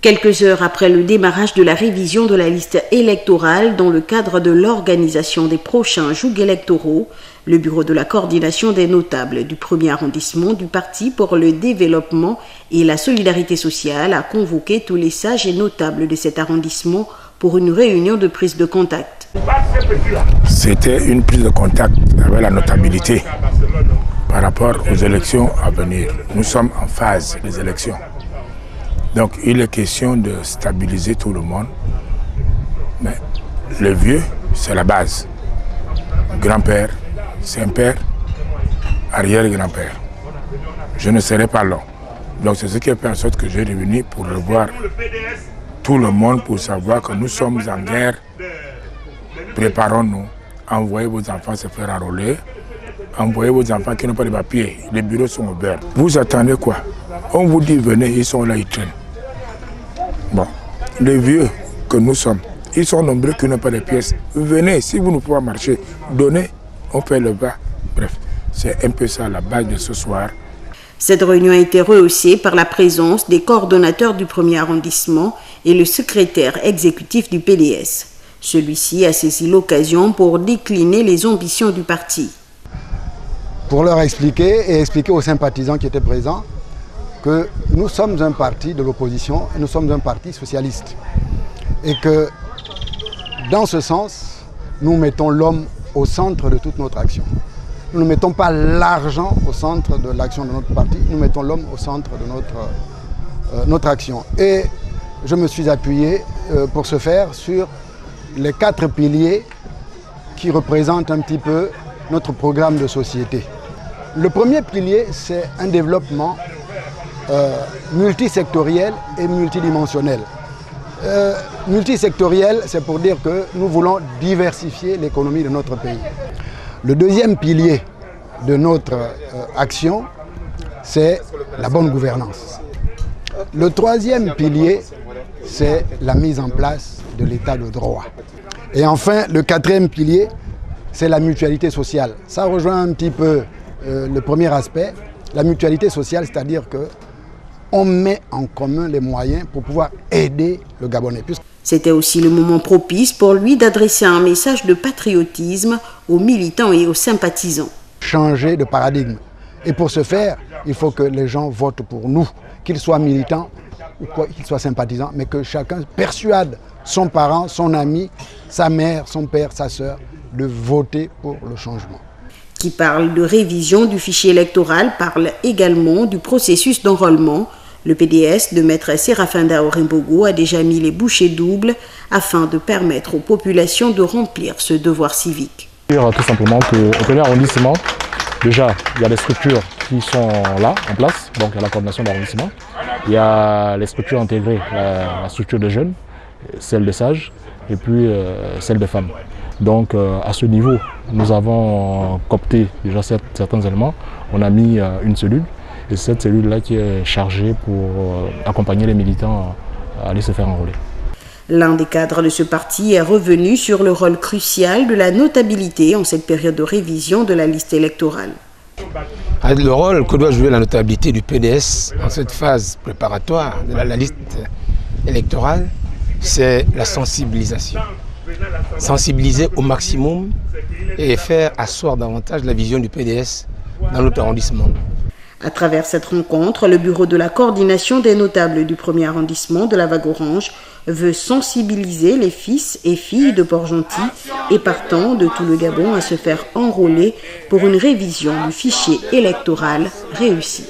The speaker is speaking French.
Quelques heures après le démarrage de la révision de la liste électorale dans le cadre de l'organisation des prochains jougs électoraux, le bureau de la coordination des notables du 1er arrondissement du Parti pour le développement et la solidarité sociale a convoqué tous les sages et notables de cet arrondissement pour une réunion de prise de contact. C'était une prise de contact avec la notabilité par rapport aux élections à venir. Nous sommes en phase des élections. Donc il est question de stabiliser tout le monde. Mais le vieux, c'est la base. Grand-père, Saint-Père, arrière-grand-père. Je ne serai pas long. Donc c'est ce qui a fait en sorte que j'ai revenu pour revoir tout le monde pour savoir que nous sommes en guerre. Préparons-nous. Envoyez vos enfants se faire enrôler. Envoyez vos enfants qui n'ont pas de papier. Les bureaux sont ouverts. Vous attendez quoi? On vous dit venez, ils sont là, ils traînent. Bon, les vieux que nous sommes, ils sont nombreux qui n'ont pas de pièces. Venez, si vous ne pouvez pas marcher, donnez, on fait le bas. Bref, c'est un peu ça la base de ce soir. Cette réunion a été rehaussée par la présence des coordonnateurs du 1er arrondissement et le secrétaire exécutif du PDS. Celui-ci a saisi l'occasion pour décliner les ambitions du parti. Pour leur expliquer et expliquer aux sympathisants qui étaient présents que nous sommes un parti de l'opposition et nous sommes un parti socialiste. Et que dans ce sens, nous mettons l'homme au centre de toute notre action. Nous ne mettons pas l'argent au centre de l'action de notre parti, nous mettons l'homme au centre de notre action. Et je me suis appuyé pour ce faire sur les 4 piliers qui représentent un petit peu notre programme de société. Le premier pilier, c'est un développement multisectoriel et multidimensionnel. Multisectoriel, c'est pour dire que nous voulons diversifier l'économie de notre pays. Le deuxième pilier de notre action, c'est la bonne gouvernance. Le troisième pilier, c'est la mise en place de l'état de droit. Et enfin, le 4e pilier, c'est la mutualité sociale. Ça rejoint un petit peu le premier aspect, la mutualité sociale, c'est-à-dire qu'on met en commun les moyens pour pouvoir aider le Gabonais. C'était aussi le moment propice pour lui d'adresser un message de patriotisme aux militants et aux sympathisants. Changer de paradigme. Et pour ce faire, il faut que les gens votent pour nous, qu'ils soient militants ou qu'ils soient sympathisants, mais que chacun persuade son parent, son ami, sa mère, son père, sa sœur, de voter pour le changement. Qui parle de révision du fichier électoral parle également du processus d'enrôlement. Le PDS de Maître Séraphin Daorembogo a déjà mis les bouchées doubles afin de permettre aux populations de remplir ce devoir civique. Tout simplement qu'au 1er arrondissement, déjà, il y a des structures qui sont là, en place, donc il y a la coordination d'arrondissement. Il y a les structures intégrées, la structure de jeunes, celle des sages, et puis celle des femmes. Donc à ce niveau, nous avons coopté déjà certains éléments. On a mis une cellule, et cette cellule-là qui est chargée pour accompagner les militants à aller se faire enrôler. L'un des cadres de ce parti est revenu sur le rôle crucial de la notabilité en cette période de révision de la liste électorale. Le rôle que doit jouer la notabilité du PDS en cette phase préparatoire de la liste électorale, c'est la sensibilisation. Sensibiliser au maximum et faire asseoir davantage la vision du PDS dans notre arrondissement. À travers cette rencontre, le bureau de la coordination des notables du 1er arrondissement de la Vague Orange veut sensibiliser les fils et filles de Port-Gentil et partant de tout le Gabon à se faire enrôler pour une révision du fichier électoral réussie.